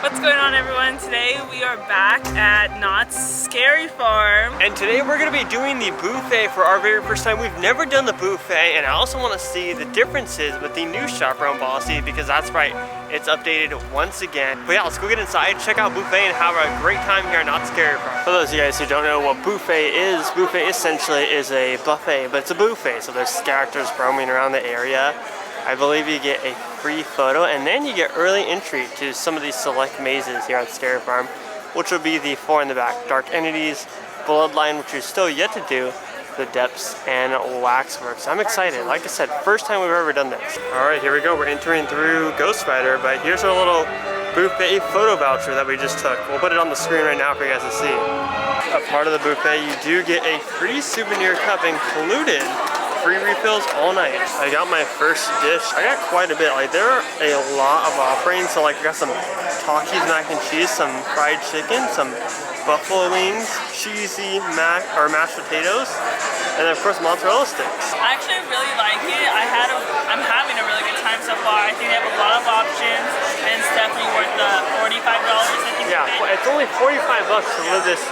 What's going on, everyone? Today we are back at Knott's Scary Farm. And today we're going to be doing the buffet for our very first time. We've never done the buffet, and I also want to see the differences with the new chaperone policy because that's right, it's updated once again. But yeah, let's go get inside, check out buffet, and have a great time here at Knott's Scary Farm. For those of you guys who don't know what buffet essentially is a buffet, but it's a buffet, so there's characters roaming around the area. I believe you get a free photo, and then you get early entry to some of these select mazes here at Scary Farm, which will be the four in the back: Dark Entities, Bloodline, which is still yet to do, the Depths, and Waxworks. I'm excited. Like I said, first time we've ever done this. All right, here we go. We're entering through Ghost Rider, but here's our little buffet photo voucher that we just took. We'll put it on the screen right now for you guys to see. A part of the buffet, you do get a free souvenir cup included. Free refills all night. I got my first dish. I got quite a bit. Like, there are a lot of offerings. So like, I got some Takis mac and cheese, some fried chicken, some buffalo wings, cheesy mashed potatoes, and then of course mozzarella sticks. I actually really like it. I'm having a really good time so far. I think they have a lot of options, and it's definitely worth the $45. I think. Yeah, it's only $45 to live this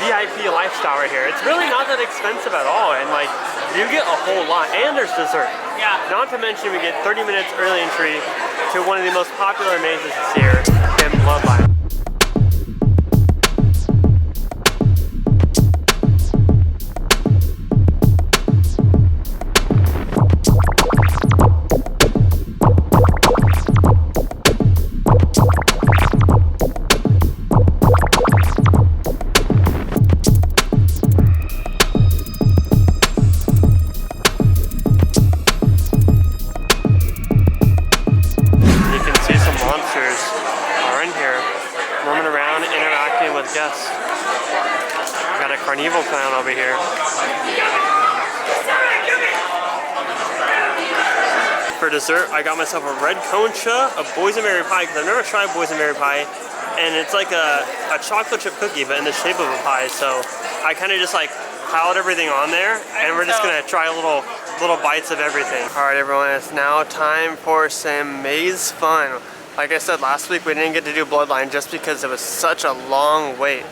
VIP lifestyle right here. It's really not that expensive at all, and like, you get a whole lot, and there's dessert. Yeah. Not to mention we get 30 minutes early entry to one of the most popular mazes this year in Bloodline. Guests. We got a carnival clown over here. For dessert, I got myself a red concha, a boysenberry pie, because I've never tried boysenberry pie, and it's like a chocolate chip cookie, but in the shape of a pie. So I kind of just like piled everything on there, and we're just gonna try little bites of everything. All right, everyone, it's now time for some maze fun. Like I said last week, we didn't get to do Bloodline just because it was such a long wait.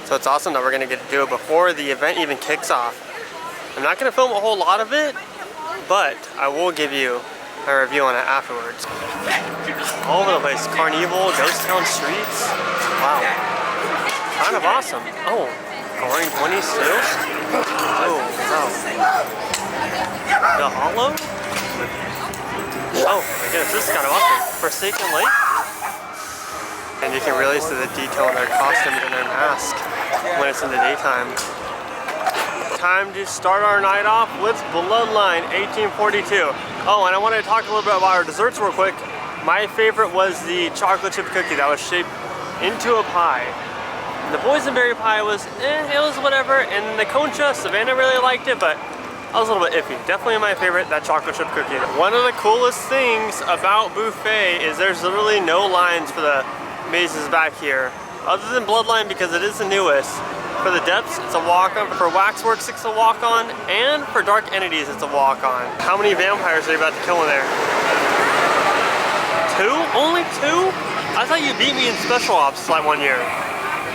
So it's awesome that we're gonna get to do it before the event even kicks off. I'm not gonna film a whole lot of it, but I will give you a review on it afterwards. All over the place, carnival, ghost town streets. Wow, kind of awesome. Oh, orange bunnies too. Oh, wow. The Hollow? Oh my goodness, this is kind of awesome. Forsaken Lake. And you can really see the detail in their costumes and their mask when it's in the daytime. Time to start our night off with Bloodline 1842. Oh, and I want to talk a little bit about our desserts real quick. My favorite was the chocolate chip cookie that was shaped into a pie. The boysenberry pie was, it was whatever. And the concha, Savannah really liked it, but I was a little bit iffy. Definitely my favorite, that chocolate chip cookie. One of the coolest things about buffet is there's literally no lines for the mazes back here, other than Bloodline because it is the newest. For the Depths, it's a walk-on. For Waxworks, it's a walk-on. And for Dark Entities, it's a walk-on. How many vampires are you about to kill in there? 2? Only 2? I thought you beat me in Special Ops like one year.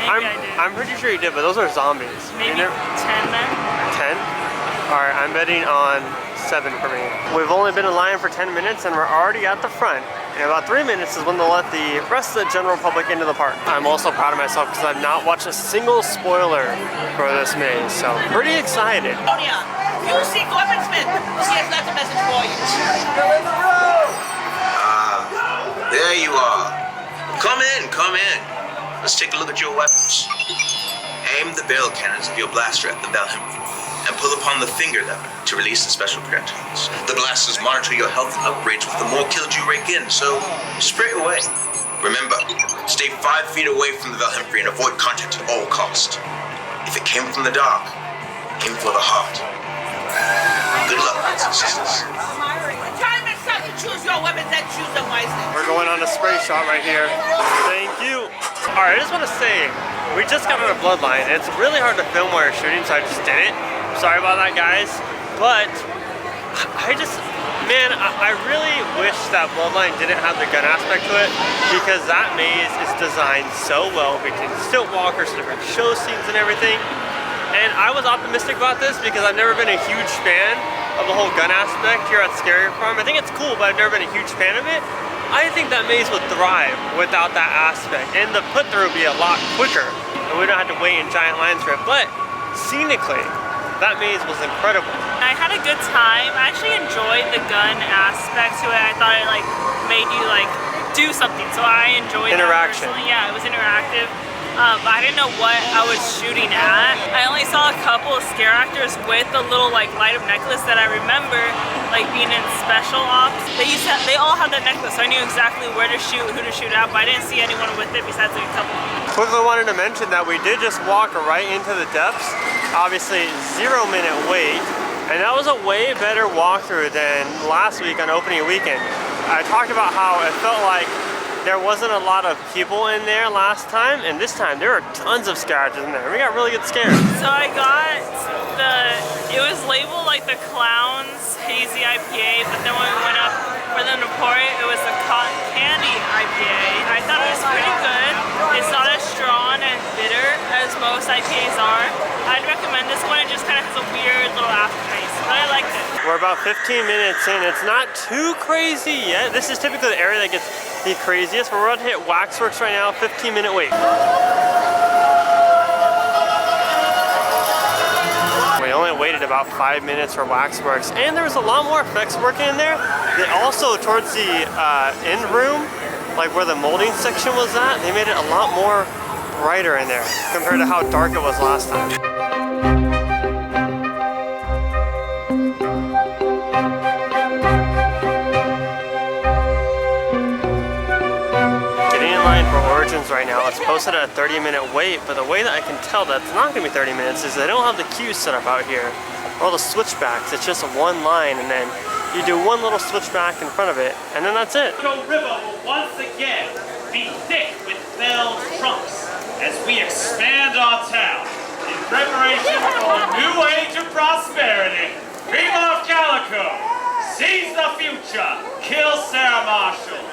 Maybe I did. I'm pretty sure you did, but those are zombies. Maybe 10 then? 10? Alright, I'm betting on 7 for me. We've only been in line for 10 minutes and we're already at the front. In about 3 minutes is when they'll let the rest of the general public into the park. I'm also proud of myself because I've not watched a single spoiler for this maze, so pretty excited. Sonia, you seek weaponsmith. She has left a message for you. There you are. Come in, come in. Let's take a look at your weapons. Aim the bell cannons of your blaster at the Valhalla and pull upon the finger lever to release the special projectiles. The blasters monitor your health and upgrades with the more kills you rake in, so spray away. Remember, stay 5 feet away from the Valhalla and avoid contact at all costs. If it came from the dark, aim for the heart. Good luck, brothers and sisters. Time is up to choose your weapons and choose them wisely. We're going on a spray shot right here. Thank you. All right, I just want to say, we just got on a Bloodline. It's really hard to film while you're shooting, so I just did it. Sorry about that, guys. But Man, I really wish that Bloodline didn't have the gun aspect to it, because that maze is designed so well between stilt walkers, different show scenes and everything. And I was optimistic about this because I've never been a huge fan of the whole gun aspect here at Scary Farm. I think it's cool, but I've never been a huge fan of it. I think that maze would thrive without that aspect, and the put through would be a lot quicker, and we don't have to wait in giant lines for it. But scenically, that maze was incredible. I had a good time. I actually enjoyed the gun aspect to it. I thought it like made you like do something, so I enjoyed interaction. That personally. Yeah, it was interactive. I didn't know what I was shooting at. I only saw a couple of scare actors with the little like light up necklace that I remember like being in special ops. They all had that necklace, so I knew exactly where to shoot, who to shoot at, but I didn't see anyone with it besides like a couple. Quickly wanted to mention that we did just walk right into the depths. Obviously 0-minute wait, and that was a way better walkthrough than last week on opening weekend. I talked about how it felt like there wasn't a lot of people in there last time, and this time there were tons of scratches in there. We got really good scares. So I got it was labeled like the Clown's Hazy IPA, but then when we went up for them to pour it, it was the Cotton Candy IPA. I thought it was pretty good. It's not as strong and bitter as most IPAs are. I'd recommend this one. It just kind of has a weird little aftertaste, but I liked it. We're about 15 minutes in. It's not too crazy yet. This is typically the area that gets the craziest. We're about to hit Waxworks right now, 15-minute wait. We only waited about 5 minutes for Waxworks, and there was a lot more effects working in there. They also, towards the end room, like where the molding section was at, they made it a lot more brighter in there compared to how dark it was last time. Right now, it's posted at a 30-minute wait, but the way that I can tell that it's not going to be 30 minutes is they don't have the queues set up out here, or the switchbacks. It's just one line, and then you do one little switchback in front of it, and then that's it. The river will once again be thick with bells trunks as we expand our town in preparation for a new age of prosperity. Dream of Calico, seize the future, kill Sarah Marshall.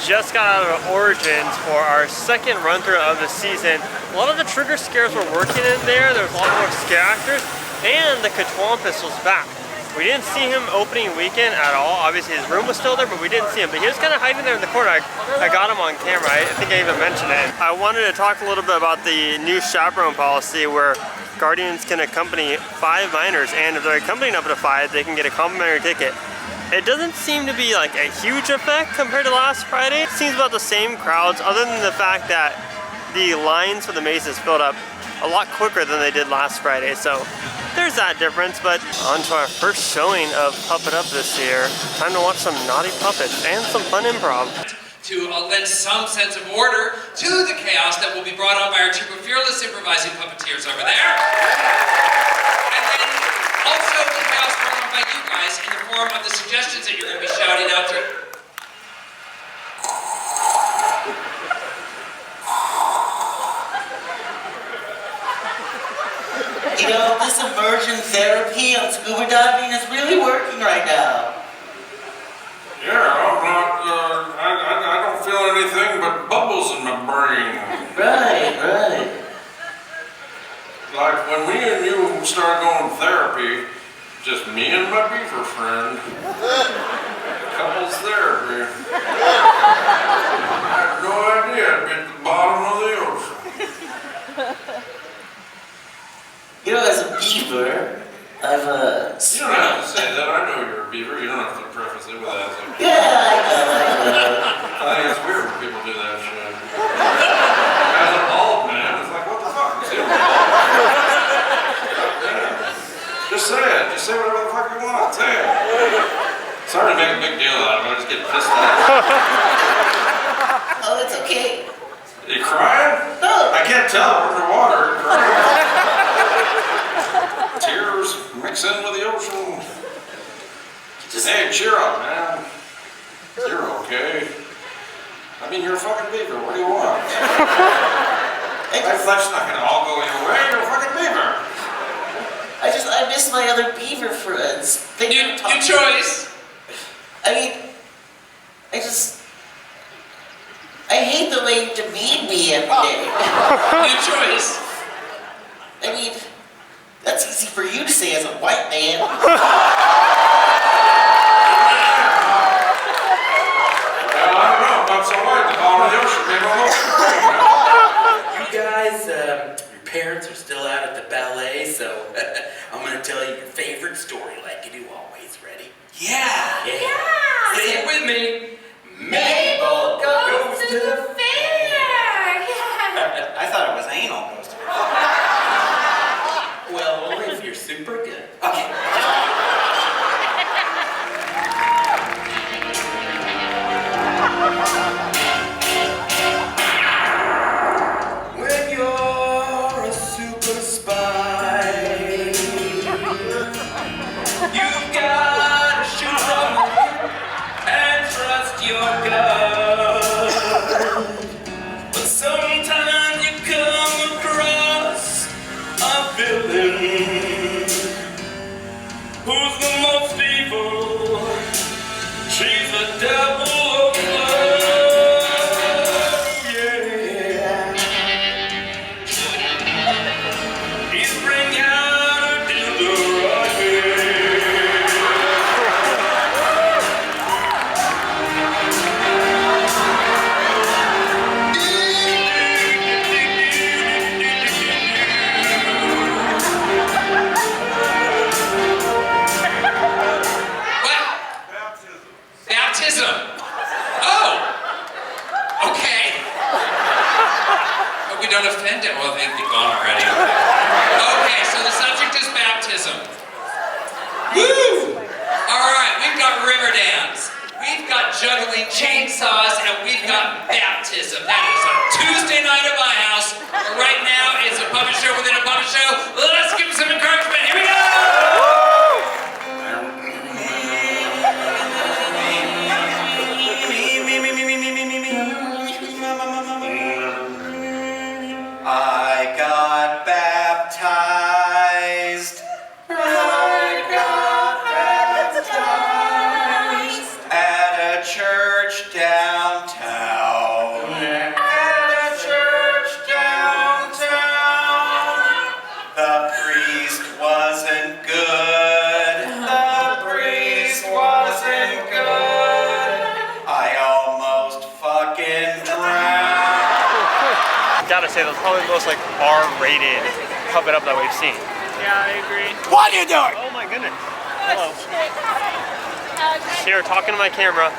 Just got out of Origins for our second run through of the season. A lot of the trigger scares were working in there. There was a lot more scare actors, and the Catwampus was back. We didn't see him opening weekend at all. Obviously his room was still there, but we didn't see him. But he was kind of hiding there in the corner. I got him on camera. I think I even mentioned it. I wanted to talk a little bit about the new Chaperone policy where Guardians can accompany 5 minors, and if they're accompanying up to 5, they can get a complimentary ticket. It doesn't seem to be like a huge effect compared to last Friday. It seems about the same crowds, other than the fact that the lines for the mazes filled up a lot quicker than they did last Friday. So there's that difference, but on to our first showing of Puppet Up this year. Time to watch some naughty puppets and some fun improv. To lend some sense of order to the chaos that will be brought on by our two fearless improvising puppeteers over there. And then also the chaos brought on by you guys in the form of the suggestions that you're going to be shouting out to. You know, this immersion therapy on scuba diving is really working right now. Yeah, I don't feel anything but bubbles in my brain. Right. Like when me and you started going to therapy, just me and my beaver friend. Couples therapy. I had no idea I'd be at the bottom of the ocean. You know, as a beaver, I've You don't have to say that. I know you're a beaver. You don't have to preface it with that. So. Yeah, I know. I think it's weird when people do that shit. As an old man, it's like, what the fuck? Just say it. Just say whatever the fuck you want. Say it. Sorry to make a big deal out of it. I just get pissed off. Oh, it's okay. You crying? No. I can't tell. We're underwater. Tears mix in with the ocean. Hey, cheer up, man. You're okay. I mean, you're a fucking beaver. What do you want? That's not gonna all go your way. You're a fucking beaver. I miss my other beaver friends. New choice. I mean, I hate the way you demean me every day. New choice. I mean, that's easy for you to say as a white man. I don't know. Not so white. The bottom of the ocean came almost. You guys, your parents are still out at the ballet, so I'm gonna tell you your favorite story like you do always. Ready? Yeah. Say it with me. Mabel goes to the fair. I thought it was anal goes to the fair. Well, only if you're super good. Okay. When you're a super spy, you've got to shoot from the hip and trust your gut. But sometimes you come across a villain who's the most evil. She's the devil of love, yeah. He's bringing out a dildo right What? Baptism. Oh. Okay. Hope we don't offend it. Well, they've been gone already. Okay, so the subject is baptism. Woo! All right, we've got river dance. We've got juggling chainsaws, and we've got baptism. That is a Tuesday night at my house. But right now, it's a puppet show within a puppet show. Let's give some encouragement. Here we go! I got baptized. I got baptized at a church downtown. At a church downtown. The priest wasn't good. The priest wasn't good. I almost fucking drowned. Gotta say, that's probably the most like R-rated puppet up that we've seen. Yeah, I agree. What are you doing? Oh my goodness. Hello. Here, talking to my camera.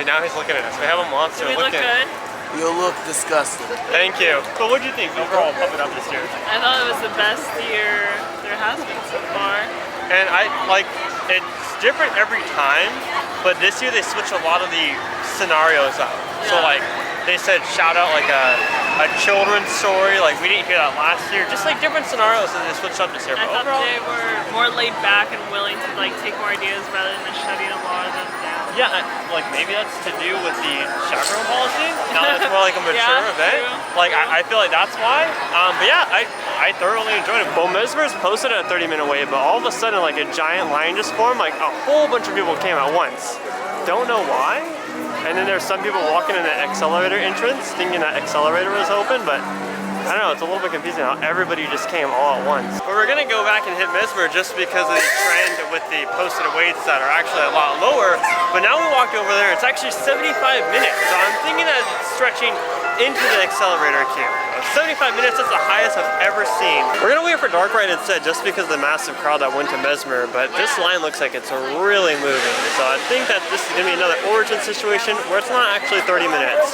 Now he's looking at us. We have a monster Do we look looking. good? You look disgusting. Thank you. So what do you think overall puppet up this year? I thought it was the best year there has been so far. And I like, it's different every time, but this year they switched a lot of the scenarios up. So Yeah. like, they said shout out like a children's story, like we didn't hear that last year. Just like different scenarios that they switched up this year. I But thought overall, they were more laid back and willing to like take more ideas rather than just shutting a lot of them down. yeah, like maybe that's to do with the chaperone policy. Now that it's more like a mature Yeah, event. true. Like I feel like that's why. But yeah, I thoroughly enjoyed it. Well, Mesmer's posted at a 30-minute wait, but all of a sudden like a giant line just formed. Like a whole bunch of people came at once. Don't know why. And then there's some people walking in the accelerator entrance thinking that accelerator was open, but I don't know, it's a little bit confusing how everybody just came all at once. But we're gonna go back and hit Mesmer just because of the trend with the posted weights that are actually a lot lower. But now we walked over there, it's actually 75 minutes. So I'm thinking that it's stretching into the accelerator queue. 75 minutes, that's the highest I've ever seen. We're gonna wait for Dark Ride instead just because of the massive crowd that went to Mesmer, but this line looks like it's really moving. So I think that this is gonna be another origin situation where it's not actually 30 minutes.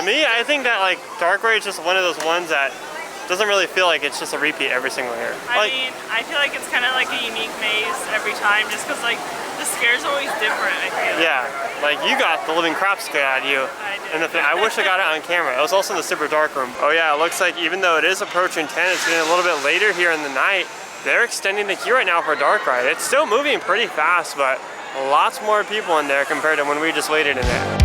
me, I think that like Dark Ride is just one of those ones that doesn't really feel like it's just a repeat every single year. I mean, I feel like it's kind of like a unique maze every time, just because like the scare's always different. I feel. Yeah, like you got the living crap scared out of you. I did. And the thing, I wish I got it on camera. It was also in the super dark room. Oh yeah, it looks like even though it is approaching 10, it's getting a little bit later here in the night. They're extending the queue right now for Dark Ride. It's still moving pretty fast, but lots more people in there compared to when we just waited in there.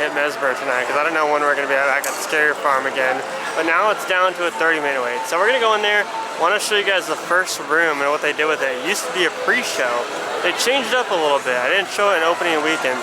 Mesmer tonight because I don't know when we're going to be back at the Scary Farm again, but now it's down to a 30-minute wait. So we're going to go in there. I want to show you guys the first room and what they did with it. It used to be a pre-show. They changed it up a little bit. I didn't show it in opening weekend.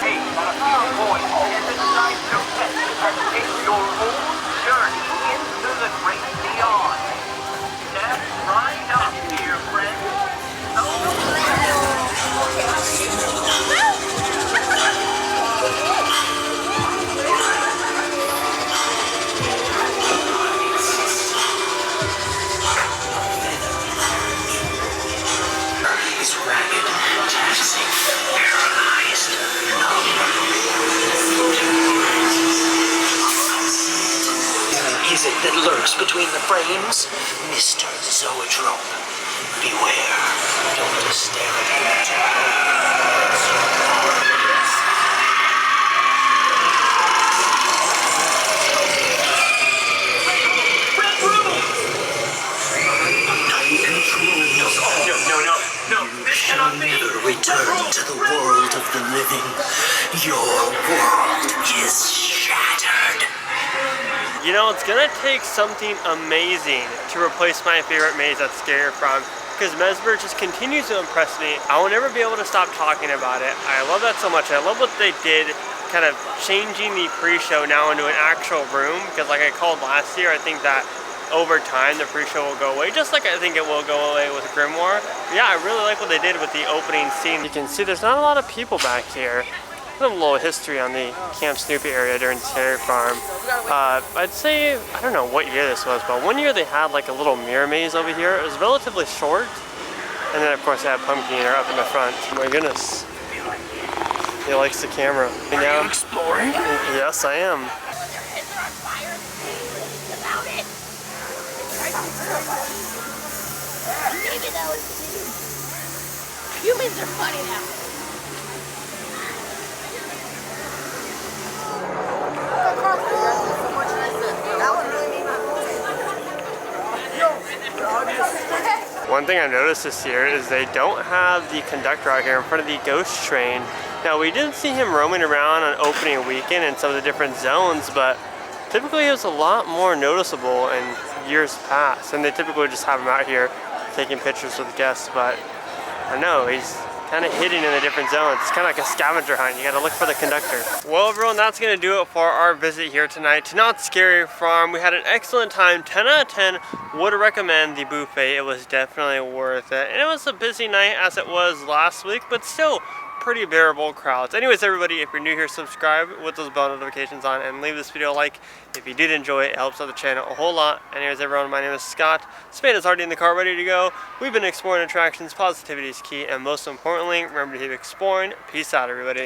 Is it that lurks between the frames? Mr. Zoetrope, beware. Don't stare at him too No, this cannot be. Never return to the world of the living. Your world is shattered. You know, it's gonna take something amazing to replace my favorite maze at Scary Farm, because Mesmer just continues to impress me. I will never be able to stop talking about it. I love that so much. I love what they did, kind of changing the pre-show now into an actual room, because like I called last year, I think that over time the pre-show will go away, just like I think it will go away with Grimoire. But yeah, I really like what they did with the opening scene. You can see there's not a lot of people back here. A little history on the Camp Snoopy area during Scary Farm. I'd say, I don't know what year this was, but one year they had like a little mirror maze over here. It was relatively short. And then of course they had Pumpkin Eater up in the front. Oh my goodness. He likes the camera. Are you exploring? Yes, I am. Maybe that was humans are funny now. One thing I've noticed this year is they don't have the conductor out here in front of the ghost train. Now we didn't see him roaming around on opening weekend in some of the different zones, but typically it was a lot more noticeable in years past, and they typically just have him out here taking pictures with guests, but I don't know, he's kind of hidden in the different zones. It's kind of like a scavenger hunt. You gotta look for the conductor. Well, everyone, that's gonna do it for our visit here tonight to Knott Scary Farm. We had an excellent time. 10 out of 10 would recommend the buffet. It was definitely worth it. And it was a busy night as it was last week, but still pretty bearable crowds. Anyways, everybody, if you're new here, subscribe with those bell notifications on and leave this video a like. If you did enjoy it, it helps out the channel a whole lot. Anyways, everyone, my name is Scott. Spain is already in the car, ready to go. We've been exploring attractions. Positivity is key, and most importantly, remember to keep exploring. Peace out, everybody.